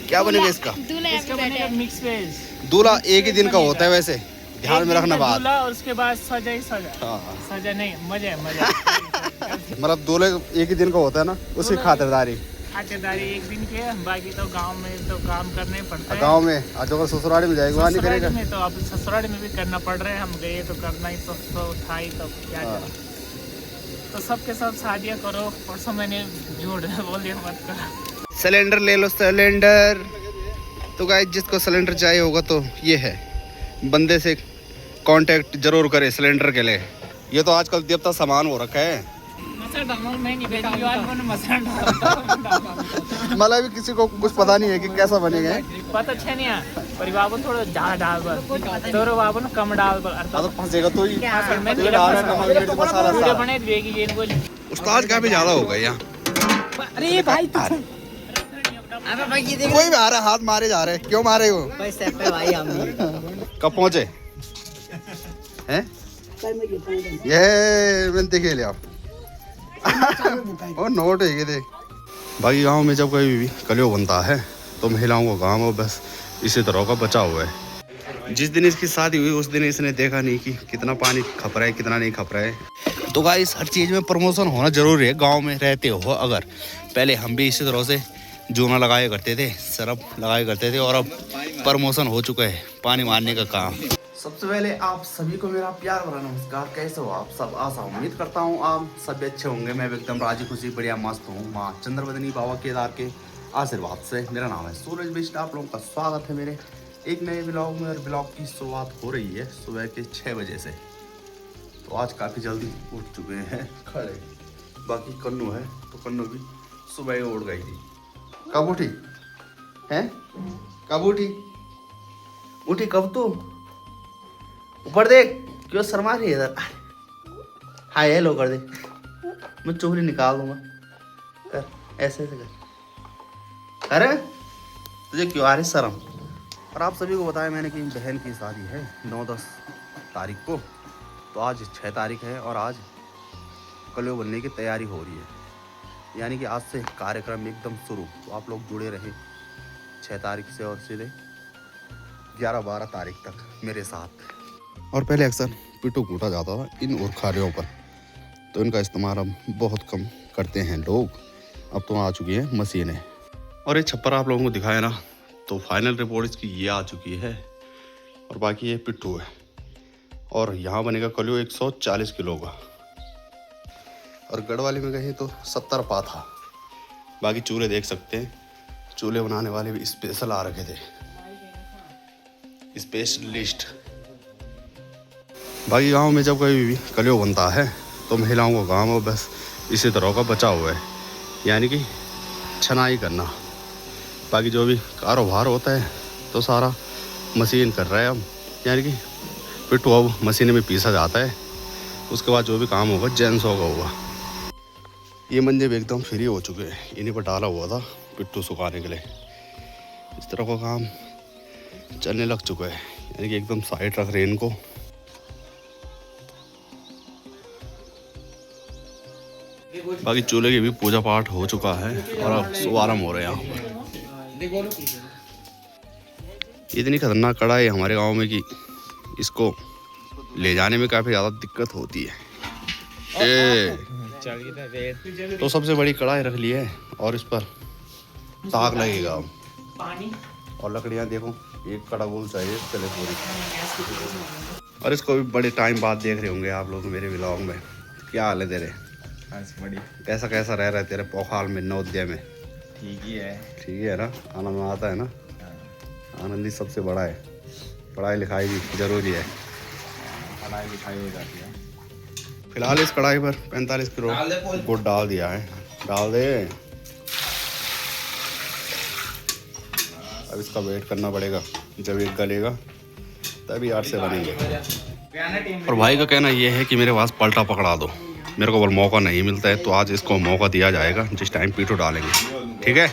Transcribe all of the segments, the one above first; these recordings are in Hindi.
क्या बनेगा इसका? इसका बनेगा मिक्स वेज। दूल्हा एक ही दिन का होता है वैसे, ध्यान में रखना बात। दूल्हा और उसके बाद सजा ही सजा। हाँ। सजा नहीं, मजा मजा। मतलब दूल्हे एक ही दिन का होता है ना, उसकी खातिरदारी। खातिरदारी एक दिन की है, बाकी तो गांव में तो काम करने पड़ता है। गांव में आज अगर ससुराल में जाएगा वहाँ नहीं करेगा। में तो अब ससुराल में भी करना पड़ रहा है, हम गए तो करना ही तो था ही, तो क्या करें। तो सबके साथ शादियाँ करो। परसों मैंने झूठ बोल दिया, मत करो। सिलेंडर ले लो, सिलेंडर। तो गाइस जिसको सिलेंडर चाहिए होगा तो ये है, बंदे से कांटेक्ट जरूर करे सिलेंडर के लिए। ये तो आजकल देवता सामान हो रखा है। मतलब भी किसी को कुछ पता नहीं है कि कैसा बनेगा। पता छे नहीं परिवार को थोड़ा ज्यादा डाल बर तोरो बाबू न कम डाल बर तो फंसेगा तो ही। वीडियो बने देगी ये बोली। उस्ताद काफी ज्यादा हो गए यहाँ। अरे भाई तू अबे भाई ये देख कोई भी आ रहा है, हाथ मारे जा रहे हैं। क्यों मारे हो? भाई स्टेप पे भाई हम कब पहुंचे हैं? ये मैंने खेल आप और नोट है ये देख। बाकी गांव में जब कभी भी कलियो बनता है तो महिलाओं का काम हो बस इसी तरह का बचा हुआ है। जिस दिन इसकी शादी हुई उस दिन इसने देखा नहीं कि कितना पानी खप रहा है कितना नहीं खप रहा है। तो गाइस हर चीज़ में प्रमोशन होना जरूरी है। गांव में रहते हो अगर, पहले हम भी इसी तरह से जूना लगाया करते थे, सरफ लगाया करते थे, और अब प्रमोशन हो चुका है पानी मारने का काम। सबसे पहले आप सभी को मेरा प्यार भरा नमस्कार। कैसे हो आप सब? आशा उम्मीद करता हूँ आप सभी अच्छे होंगे। मैं एकदम राजी खुशी बढ़िया मस्त हूँ माँ चंद्रवदनी बाबा केदार के आशीर्वाद से। मेरा नाम है सूरज बिष्ट। आप लोगों का स्वागत है मेरे एक नए ब्लॉग में। और ब्लॉग की शुरुआत हो रही है सुबह के 6 बजे से। तो आज काफ़ी जल्दी उठ चुके हैं खड़े। बाकी कन्नू है तो कन्नू भी सुबह ही उठ गई थी। कब उठी हैं? कब उठी? उठी कब तू? ऊपर देख, क्यों शर्मा रही है इधर? हाय हेलो कर दे, मैं चोरी निकाल दूंगा। कर ऐसे ऐसे कर। अरे तुझे क्यों आ रही शर्म? और आप सभी को बताया मैंने कि बहन की शादी है 9-10 तारीख को। तो आज 6 तारीख है और आज कलियो बनने की तैयारी हो रही है। यानी कि आज से कार्यक्रम एकदम शुरू। तो आप लोग जुड़े रहे 6 तारीख से और सीधे 11-12 तारीख तक मेरे साथ। और पहले अक्सर पिट्ठू कूटा जाता था इन और खारियों पर, तो इनका इस्तेमाल अब बहुत कम करते हैं लोग। अब तो आ चुकी है मशीनें। और ये छप्पर आप लोगों को दिखाया ना, तो फाइनल रिपोर्ट इसकी ये आ चुकी है। और बाकी ये पिट्ठू है और यहाँ बनेगा कलियो 140 किलो का। और गढ़वाली में कहें तो 70 पा था। बाकी चूल्हे देख सकते हैं, चूल्हे बनाने वाले भी स्पेशल आ रखे थे, स्पेशलिस्ट। बाकी गांव में जब कभी भी कलियो बनता है तो महिलाओं का काम हो बस इसी तरह का बचा हुआ है, यानी कि छनाई करना। बाकी जो भी कारोबार होता है तो सारा मशीन कर रहा है अब, यानी कि पिट्ठू अब मशीन में पीसा जाता है। उसके बाद जो भी काम होगा जेंट्सों का होगा। ये मंजे भी एकदम फ्री हो चुके हैं, इन्हीं पर डाला हुआ था पिट्ठू सुखाने के लिए। इस तरह का काम चलने लग चुका है, यानी कि एकदम साइड रख रहे हैं इनको। बाकी चूल्हे की भी पूजा पाठ हो चुका है और अब शुभारंभ हो रहे हैं यहाँ पर। इतनी खतरनाक कढ़ाई है हमारे गांव में कि इसको ले जाने में काफ़ी ज़्यादा दिक्कत होती है। तो सबसे बड़ी कढ़ाई रख ली है और इस पर ताक लगेगा अब। और लकड़ियाँ देखो, एक कड़ा गोल चाहिए चले पूरी। और इसको भी बड़े टाइम बाद देख रहे होंगे आप लोग मेरे व्लॉग में। क्या हाल है तेरे? कैसा कैसा रह रहा है तेरे पोखाल में, नवोदय में? ठीक ही है। ठीक है ना? आनंद आता है ना? आनंद ही सबसे बड़ा है। पढ़ाई लिखाई भी जरूरी है। पढ़ाई लिखाई हो जाती है। फिलहाल इस कढ़ाई पर 45 किलो गुड़ डाल दिया है। डाल दे। अब इसका वेट करना पड़ेगा, जब ये गलेगा तभी यार से बनेंगे। और भाई का कहना ये है कि मेरे पास पलटा पकड़ा दो। मेरे को बल मौका नहीं मिलता है, तो आज इसको मौका दिया जाएगा जिस टाइम पिट्ठू डालेंगे। ठीक है?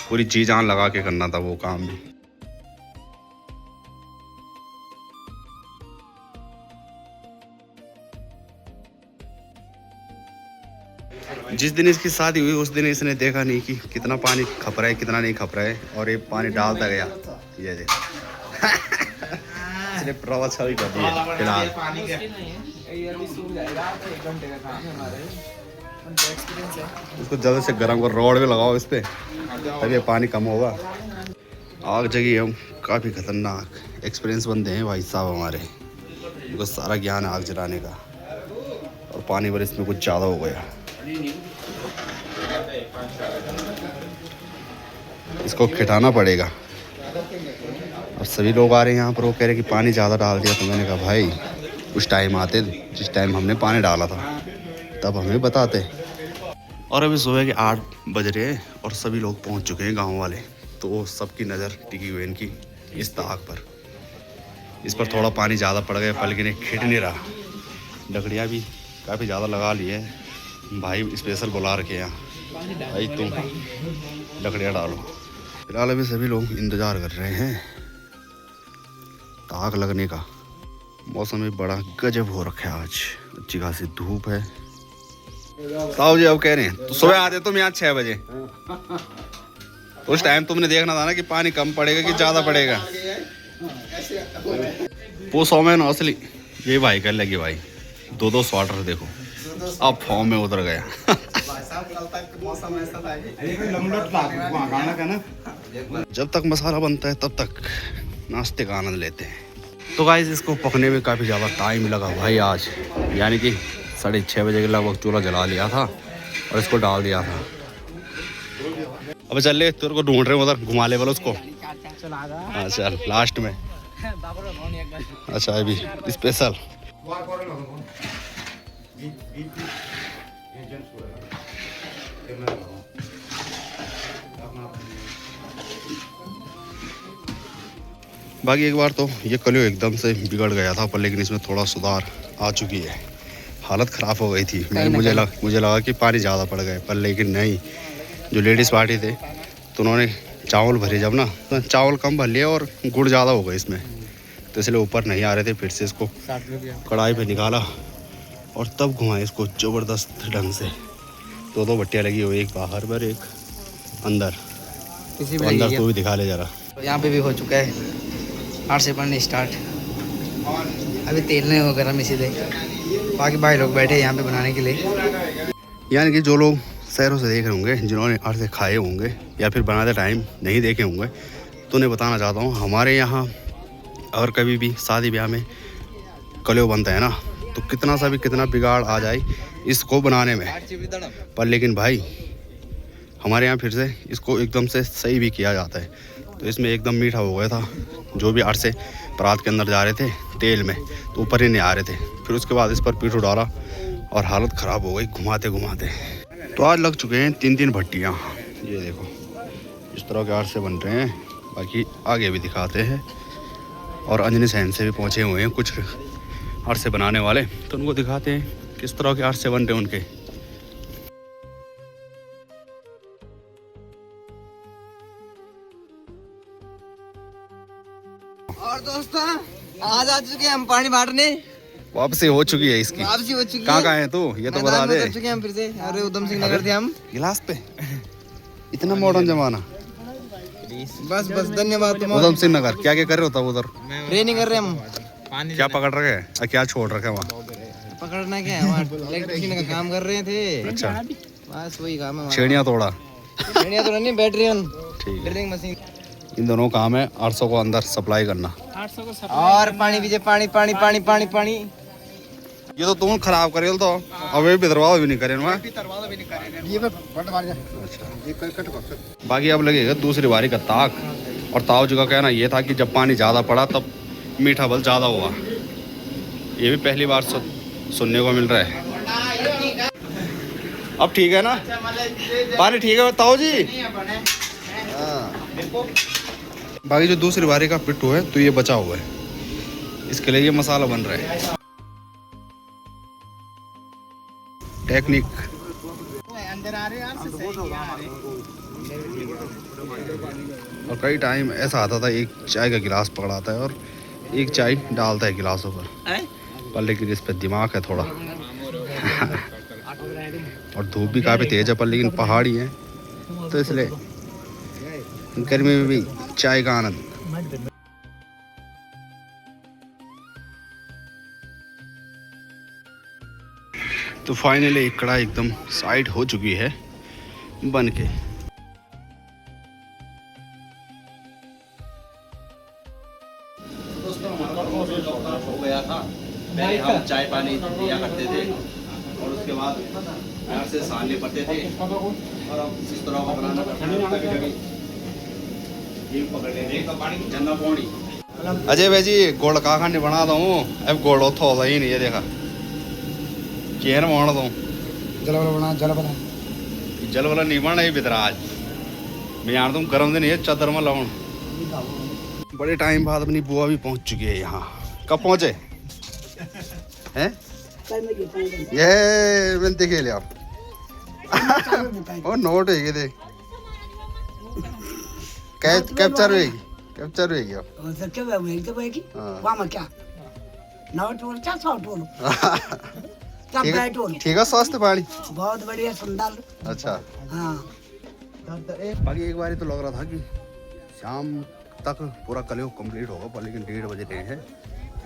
पूरी जी जान लगा के करना था वो काम भी। जिस दिन इसकी शादी हुई उस दिन इसने देखा नहीं कि कितना पानी खप रहा है कितना नहीं खप रहा है, और ये पानी डालता गया। ये देख इसने प्रवाह छवि कर दी है फिलहाल। पानी का ये अभी सूख जाएगा, तो 1 घंटे का काम है हमारे। एक्सपीरियंस है। इसको जल्द से गर्म कर, रोड पे लगाओ इस पे, तभी ये पानी कम होगा। आग जगी हम काफ़ी खतरनाक एक्सपीरियंस बनते हैं भाई साहब हमारे, उनको सारा ज्ञान है आग जलाने का। और पानी पर इसमें कुछ ज़्यादा हो गया, इसको खिटाना पड़ेगा। और सभी लोग आ रहे हैं यहाँ पर, वो कह रहे कि पानी ज़्यादा डाल दिया। तो मैंने कहा भाई उस टाइम आते जिस टाइम हमने पानी डाला था, तब हमें बताते। और अभी सुबह के 8 बज रहे हैं और सभी लोग पहुँच चुके हैं गाँव वाले। तो सबकी नज़र टिकी हुई इनकी इस ताक पर। इस पर थोड़ा पानी ज़्यादा पड़ गया, पर लेकिन खिट नहीं रहा। लकड़ियाँ भी काफ़ी ज़्यादा लगा ली है, भाई स्पेशल बुला रखे हैं यहाँ, भाई तुम लकड़ियाँ डालो। फिलहाल अभी सभी लोग इंतज़ार कर रहे हैं ताक लगने का। मौसम भी बड़ा गजब हो रखा है, आज अच्छी खासी धूप है। ताऊ जी अब कह रहे हैं तो सुबह आते तुम यहाँ 6 बजे, उस टाइम तुमने देखना था ना कि पानी कम पड़ेगा कि ज़्यादा पड़ेगा। वो 100 में ना असली ये भाई कर लगी भाई 2-2 स्वेटर देखो, अब फॉर्म में उतर गया। जब तक मसाला बनता है तब तक नाश्ते का आनंद लेते हैं। तो गाइस इसको पकने में काफ़ी ज़्यादा टाइम लगा भाई आज, यानी कि 6:30 बजे के लगभग चूल्हा जला लिया था और इसको डाल दिया था। अब चल ले, तेरे को ढूंढ रहे उधर, घुमा ले बोलो उसको। हाँ चल लास्ट में। अच्छा अभी स्पेशल बाकी एक बार तो ये कलियो एकदम से बिगड़ गया था, पर लेकिन इसमें थोड़ा सुधार आ चुकी है। हालत ख़राब हो गई थी, मुझे लगा कि पानी ज़्यादा पड़ गए, पर लेकिन नहीं। जो लेडीज़ पार्टी थे तो उन्होंने चावल भरे जब ना, तो चावल कम भर लिए और गुड़ ज़्यादा हो गया इसमें, तो इसलिए ऊपर नहीं आ रहे थे। फिर से इसको कढ़ाई पे निकाला और तब घुमाए इसको ज़बरदस्त ढंग से। 2 भट्टियाँ लगी हुई, एक बाहर पर एक अंदर। तो अंदर तो भी दिखा ले जरा। यहाँ पे भी हो चुका है 8 से बनने स्टार्ट। अभी तेल नहीं हो गरम इसीलिए, बाकी भाई लोग बैठे यहाँ पे बनाने के लिए। यानी कि जो लोग शहरों से देख रहे होंगे, जिन्होंने आटे से खाए होंगे या फिर बनाते टाइम नहीं देखे होंगे, तो उन्हें बताना चाहता हूँ हमारे यहाँ अगर कभी भी शादी ब्याह में कलियो बनता है ना, तो कितना सा भी कितना बिगाड़ आ जाए इसको बनाने में, पर लेकिन भाई हमारे यहाँ फिर से इसको एकदम से सही भी किया जाता है। तो इसमें एकदम मीठा हो गया था, जो भी आटे से परात के अंदर जा रहे थे तेल में, तो ऊपर ही नहीं आ रहे थे। फिर उसके बाद इस पर पीठू डाला और हालत ख़राब हो गई घुमाते घुमाते। तो आज लग चुके हैं 3-3 भट्टियाँ। ये देखो इस तरह के आटे से बन रहे हैं, बाकी आगे भी दिखाते हैं। और अंजनी सहन से भी पहुँचे हुए हैं कुछ आटे से बनाने वाले, तो उनको दिखाते हैं किस तरह के आटे से बन रहे हैं उनके। और दोस्तों आज आ चुके हैं हम पानी बांटने। वापसी हो चुकी है इसकी। वापसी हो चुकी है। कहाँ है तू ये तो बता दे। चुके हैं हम फिर से। अरे उधम सिंह नगर थे हम। गिलास पे इतना मॉडर्न जमाना। बस धन्यवाद। तुम उधम सिंह नगर क्या कर रहे हो तब उधर? ट्रेनिंग कर रहे हैं हम। क्या पकड़ रखे हैं, क्या छोड़ रखे वहाँ? पकड़ना क्या है, इलेक्ट्रिशियन का काम कर रहे थे। अच्छा बस वही काम है। छेड़ियाँ तोड़ा। छेड़ियाँ तो नहीं, बैटरी ठीक है। Drilling machine. इन दोनों काम है 800 को अंदर सप्लाई करना। 800 को और पानी पीछे पानी पानी पानी पानी पानी। ये तो तुम खराब करे तो अबे भी दरवाजा भी नहीं करे ना। अच्छा बाकी अब लगेगा दूसरी बारी का ताक। और ताऊ जी का कहना ये था कि जब पानी ज़्यादा पड़ा तब मीठा बल ज़्यादा हुआ। ये भी पहली बार सुनने को मिल रहा है। अब ठीक है ना पानी? ठीक है ताऊ जी। बाकी जो दूसरी बारी का पिट्ठू है तो ये बचा हुआ है, इसके लिए ये मसाला बन रहा है। टेक्निक और कई टाइम ऐसा आता था एक चाय का गिलास पकड़ाता है और एक चाय डालता है गिलासों पर लेकिन इस पर दिमाग है थोड़ा। और धूप भी काफ़ी तेज है पर लेकिन पहाड़ी है तो इसलिए गर्मी में भी चाय का आनंद। तो फाइनली एक कढ़ाई एकदम साइड हो चुकी है बन के। दोस्तों हमारा हो गया था। पहले हम चाय पानी पिया करते थे और उसके बाद घर से सानने पड़ते थे और अब इस तरह का बनाना कभी जन्ना पौड़ी। अजय भाई जी गोल का खाने बना दो अब गोल थो ही नहीं है देखा केर बना दो जल वाला नहीं बना भीतर आज मैं यार तुम गर्म दिन है चादर में लाऊं। बड़े टाइम बाद अपनी बुआ भी पहुंच चुकी है यहाँ। कब पहुंचे हैं ये मैंने देखे लिया और नोट है देख कैप्चर होगी ठीक है स्वास्थ्य पानी बहुत बढ़िया सुंदर। अच्छा हाँ बाकी एक बार तो लग रहा था कि शाम तक पूरा कलयुग कंप्लीट होगा पर लेकिन 1:30 बजे गए हैं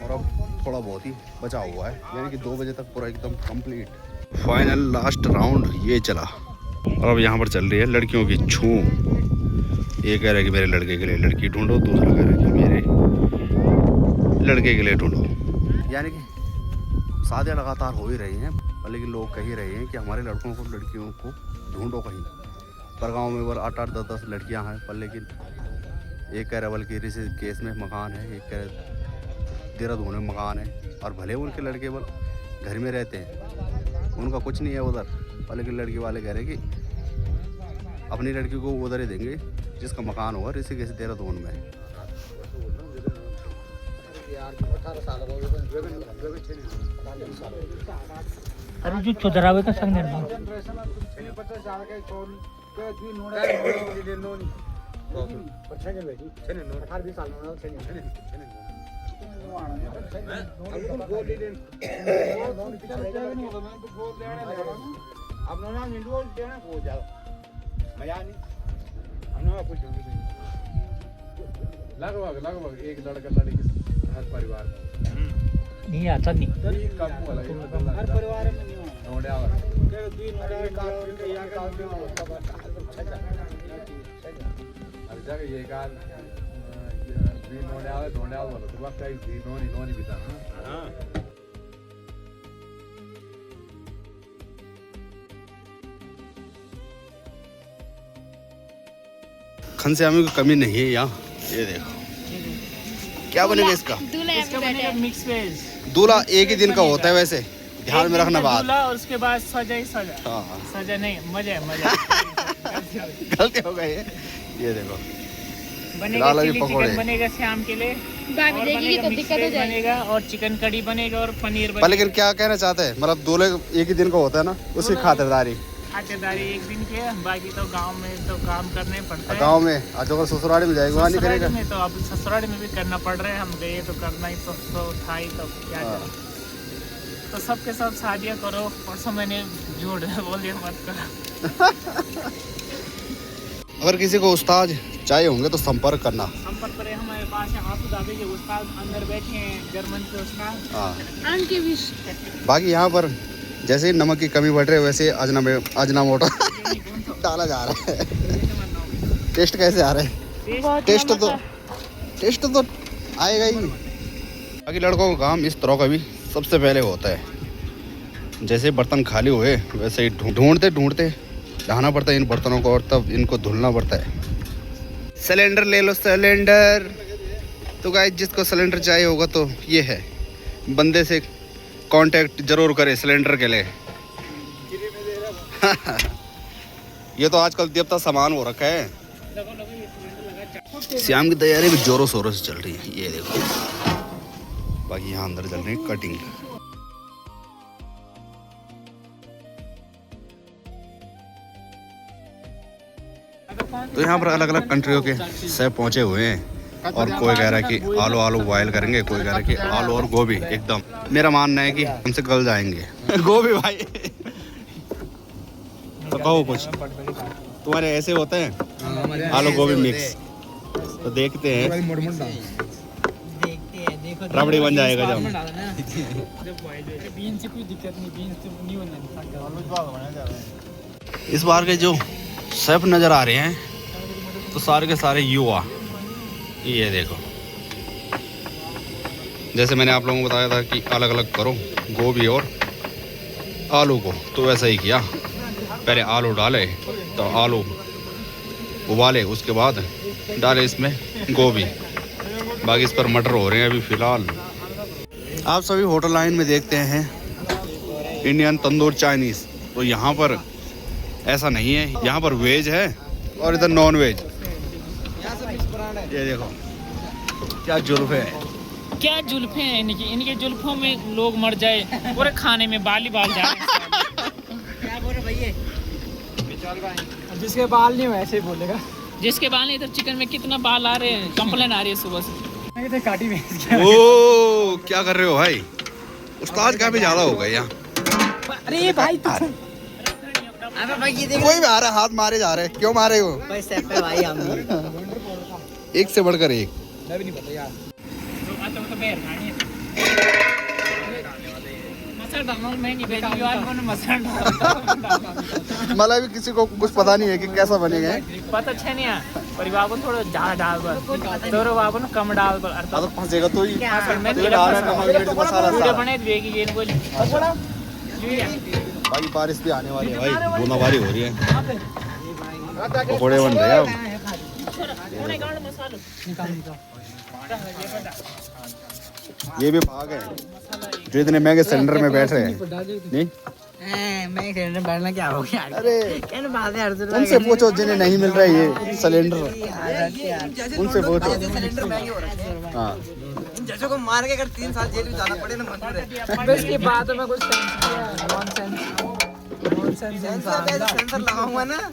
और अब थोड़ा बहुत ही बचा हुआ है यानी कि 2 बजे तक पूरा एकदम कंप्लीट। फाइनल लास्ट राउंड ये चला और अब यहाँ पर चल रही है लड़कियों की छू। एक कह रहा है कि मेरे लड़के के लिए लड़की ढूंढो, दूसरा कह रहा है कि मेरे लड़के के लिए ढूंढो। यानी कि शादियाँ लगातार हो ही रही हैं पर लेकिन लोग कह ही रहे हैं कि हमारे लड़कों को लड़कियों को ढूंढो कहीं। पर गाँव में 8-8 10-10 लड़कियाँ हैं पर लेकिन एक कह रहा बल्कि केस में मकान है, एक कह रहा देहरादून में मकान है और भले उनके लड़के बल घर में रहते हैं उनका कुछ नहीं है उधर पर लेकिन लड़की वाले कह रहे हैं कि अपनी लड़की को उधर ही देंगे जिसका मकान होगा ऋषिकेश देहरादून में। अरे जो चुदरावे का संग निर्माण लगभग एक लड़का लड़की हर परिवार नहीं आता नहीं हर परिवार में ये काल खनश्यामी की कमी नहीं है यहाँ। ये देखो क्या बनेगा इसका बनेगा मिक्स वेज। दूल्हा एक ही दिन का होता है वैसे ध्यान में रखना बात। दूल्हा और उसके बाद सजा ही सजा। हाँ सजा नहीं मजा गलती हो गई है। ये देखो बनेगा चिली चिकन बनेगा शाम के लिए और बनेगा मिक्स वेज बनेगा और चिकन कड़ी बनेगा और पनीर बनेगा। लेकिन क्या कहना चाहते हैं मतलब दूल्हे एक ही दिन का होता है ना उसकी खातिरदारी एक दिन के बाकी तो गांव में तो काम करने पड़ता है। गांव में आज अगर ससुराल में जाएगा वहाँ नहीं करेगा में तो अब ससुराल में भी करना पड़ रहा है। हम गए तो करना ही तो था ही तो क्या करें। तो सबके सब शादियाँ करो। परसों मैंने झूठ बोल दिया मत करो। अगर किसी को उस्ताद चाहिए होंगे तो संपर्क करना। संपर्क करें हमारे पास है आंसू दादी के उस्ताद अंदर बैठे हैं जर्मन के उस्ताद। हाँ बाकी यहाँ पर जैसे ही नमक की कमी बढ़ रही है वैसे अजनामोटो डाला जा रहा है। टेस्ट कैसे आ रहा है? टेस्ट तो आएगा ही। बाकी लड़कों का काम इस तरह का भी सबसे पहले होता है। जैसे बर्तन खाली हुए वैसे ही ढूंढते लाना पड़ता है इन बर्तनों को और तब इनको धुलना पड़ता है। सिलेंडर ले लो सिलेंडर। तो गाइस जिसको सिलेंडर चाहिए होगा तो ये है बंदे से कांटेक्ट जरूर करें सिलेंडर के लिए। ये तो आजकल देवता सामान हो रखा है। शाम की तैयारी भी जोरों शोरों से चल रही है। ये देखो बाकी यहाँ अंदर चल रही है कटिंग। तो यहाँ पर अलग अलग कंट्रियों के शेफ पहुँचे हुए हैं और कोई कह रहा है कि आलू बॉयल करेंगे, कोई कह रहा है कि आलू और गोभी। एकदम मेरा मानना है कि हमसे गल जाएंगे गोभी भाई। तो कहो कुछ। तुम्हारे ऐसे होते हैं आलू गोभी मिक्स, तो देखते हैं रबड़ी बन जाएगा जब। बीन से कोई दिक्कत नहीं, बीन से नहीं होना। इस बार के जो शेफ नज़र आ रहे हैं तो सारे के सारे युवा, ये देखो जैसे मैंने आप लोगों को बताया था कि अलग अलग करो गोभी और आलू को, तो वैसा ही किया। पहले आलू डाले तो आलू उबाले, उसके बाद डाले इसमें गोभी, बाकी इस पर मटर हो रहे हैं अभी फ़िलहाल। आप सभी होटल लाइन में देखते हैं इंडियन तंदूर चाइनीज़, तो यहाँ पर ऐसा नहीं है, यहाँ पर वेज है और इधर नॉन वेज। ये देखो क्या जुल्फ है, क्या जुल्फे हैं इनके जुल्फों में लोग मर जाए, पूरे खाने में बाल ही बाल जाए। क्या बोल रहे भैया? जिसके बाल नहीं वैसे ही बोलेगा। जिसके बाल नहीं, इधर चिकन में कितना बाल आ रहे हैं, कंप्लेन आ रही है सुबह से। काटी में ओ क्या कर रहे हो भाई, उस्ताद काफी ज्यादा हो गए यहाँ। अरे भाई अबे भाई ये देखो, कोई भी आ रहा है, हाथ मारे जा रहे हैं, क्यों मारे हो? भाई सेफ पे भाई हम एक से बढ़कर एक। मैं भी नहीं पता यार। तो मसाला डालना मैं नहीं बेटी यार, मैंने मसाला डाला। मतलब भी किसी को कुछ पता नहीं है कि कैसा बनेगा। पता अच्छा नहीं है, पर बाबू थोड़ा ज़्यादा डाल बर, तोरो बाबू ने कम डाल बर। तो फंसेगा तो ही मैं मसाला वीडियो बने देगी ये बोली। भाई बारिश भी आने वाली है भाई, बूंदाबांदी हो रही है, पकौड़े बन रहे हैं अब। ये भी भाग है जो इतने महंगे सिलेंडर में बैठ रहे हैं। नहीं मैं सिलेंडर बैठना क्या हो गया? अरे क्या बात है अर्जुन? उनसे पूछो जिन्हें नहीं मिल रहा है ये सिलेंडर, उनसे पूछो। सिलेंडर महंगे हो रहे हैं। हाँ इन जैसों को मार के अगर 3 साल जेल में जाना पड़े ना मंजूर है। बस की बात में कुछ नॉनसेंस सेंसर लगाऊंगा ना।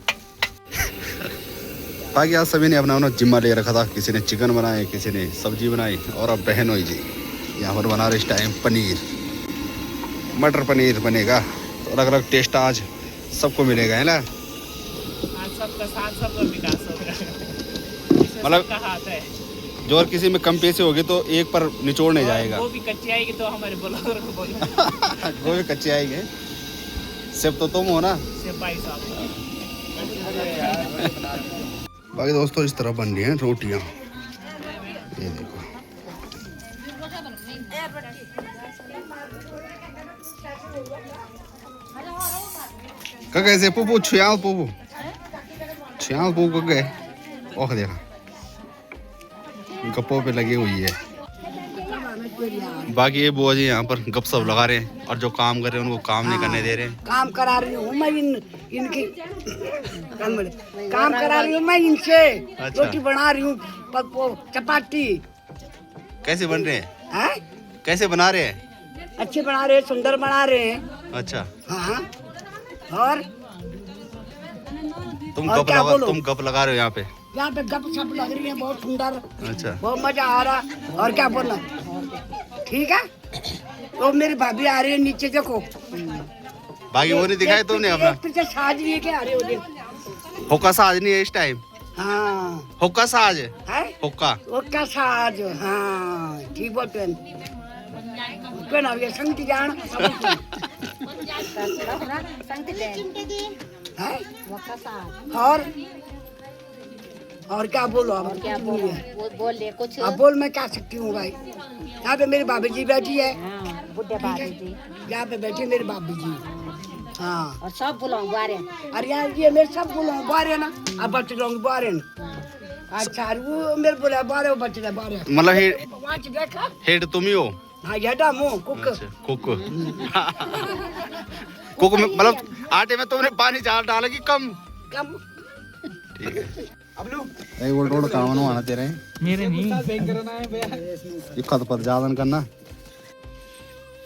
बाकी आज सभी ने अपना अपना जिम्मा ले रखा था, किसी ने चिकन बनाए, किसी ने सब्जी बनाई, और अब बहनोई जी यहाँ पर बना रहे इस टाइम पनीर, मटर पनीर बनेगा। तो अलग अलग टेस्ट आज सबको मिलेगा, है ना? आज सबका साथ सबका विकास होगा, मतलब हाथ है। जो और किसी में कम पैसे होगी तो एक पर निचोड़ने जाएगा। वो भी कच्ची आएगी तो हमारे ब्लॉगर को बोलो। वो भी कच्चे आएंगे, सिर्फ तो तुम हो ना। सिर्फ भाई साहब। बाकी दोस्तों इस तरह बन रही हैं रोटियाँ, ये देखो। का कैसे पुपू छियाल पुपू गए, ओह देखा गप्पों पे लगी हुई है। बाकी ये बुआ जी यहाँ पर गपशप लगा रहे हैं, और जो काम कर रहे हैं उनको काम नहीं करने दे रहे हैं। काम करा रही हूँ मैं इनकी काम करा रही हूँ मैं इनसे। अच्छा। रोटी बना रही हूँ, चपाती। कैसे बन रहे हैं? हैं? कैसे बना रहे हैं? अच्छे बना रहे हैं, सुंदर बना रहे हैं। अच्छा, हाँ। और तुम और गप क्या लगा, बोलूं? तुम गप लगा रहे हो यहाँ पे। यहाँ पे गप सप लग रही है, बहुत सुंदर, अच्छा, बहुत मजा आ रहा। और क्या बोलना, ठीक है। तो मेरी भाभी आ रही है नीचे, देखो। बाकी वो नहीं दिखाया तुमने अपना पीछे साज लिए के आ रहे हो, देखो। हुक्का साज नहीं है इस टाइम, हाँ हुक्का साज है, हुक्का। वो का साज। हाँ ठीक बोलते हैं। उसको ना ये संगति जान है? और क्या बोलो अब? क्या बोलो? वो बोल ले कुछ। अब बोल मैं क्या सकती हूँ भाई। यहाँ पे मेरी भाभी जी बैठी है, बुढ़े बाबू जी यहाँ पे बैठी है मेरी भाभी जी। हाँ, और सब बुलाऊं बारे। अरे यार ये मेरे सब बोलो बारे ना, अब बच्चे लोग बारे ना। अच्छा वो मेरे बोला बारे, वो बच्चे बारे। मतलब वहाँ से देखा, हेड तुम ही हो? हाँ येडा मुँह कुक। अच्छा, कुक कुक में मतलब आटे में तुमने पानी ज्यादा डाला कि कम? कम। ठीक है। एक उल्ट उल्ट काम आना तेरे मेरे नहीं ये खत पर ज्यादा करना।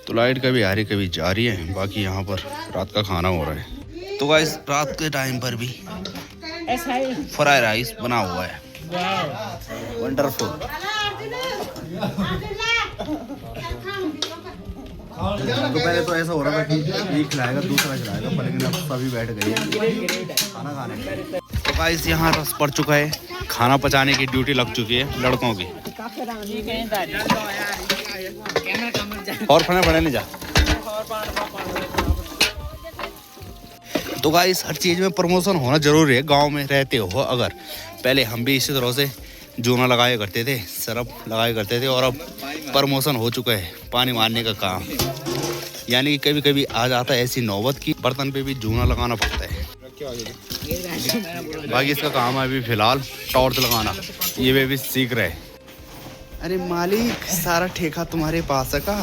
तो लाइट कभी आ रही कभी जा रही है। बाकी यहाँ पर रात का खाना हो रहा है। तो गाइस रात के टाइम पर भी ऐसा है। फ्राई राइस बना हुआ है, वंडरफुल। तो पहले तो ऐसा हो रहा था कि एक खिलाएगा दूसरा खिलाएगा, पर लेकिन अब सभी बैठ गए खाना खाने। तो गाइस यहाँ रस पड़ चुका है, खाना पचाने की ड्यूटी लग चुकी है लड़कों की। और खाना बड़ा नहीं जा। तो गाइस हर चीज़ में प्रमोशन होना जरूरी है। गांव में रहते हो अगर, पहले हम भी इसी तरह से जूना लगाया करते थे, सरफ लगाया करते थे, और अब प्रमोशन हो चुका है पानी मारने का काम। यानी कि कभी कभी आ जाता है ऐसी नौबत की बर्तन पे भी जूना लगाना पड़ता है। बाकी इसका काम है अभी फिलहाल टॉर्च लगाना, ये वे भी सीख रहे। अरे मालिक सारा ठेका तुम्हारे पास है का?